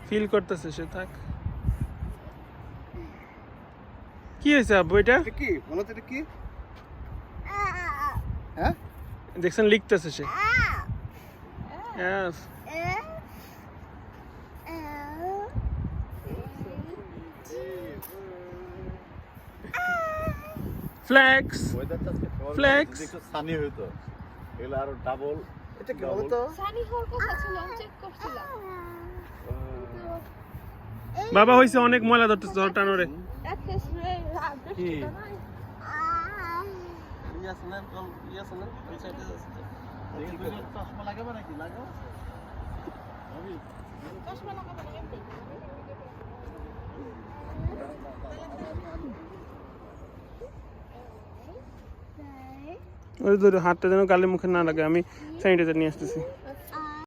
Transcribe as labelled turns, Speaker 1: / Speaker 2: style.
Speaker 1: Feel করতেছে সে, থাক। কি হয়েছে আব্বু এটা?
Speaker 2: কি বলো তো, এটা কি? হ্যাঁ
Speaker 1: দেখছেন লিখতেছে সে। Yes. Flex. Flex.
Speaker 3: সানি হইতো এগুলো আরো ডাবল।
Speaker 2: এটা কি বলো তো?
Speaker 4: সানি হওয়ার কথা ছিল, আমি চেক করছিলাম।
Speaker 1: বাবা হইছে অনেক ময়লা ধরতেছে, ধর টানো রে।
Speaker 3: চশমা লাগাবে নাকি? লাগাও।
Speaker 1: ওই ধরে হাতটা যেন গালে মুখে না লাগে, আমি স্যানিটাইজার নিয়ে আসতেছি।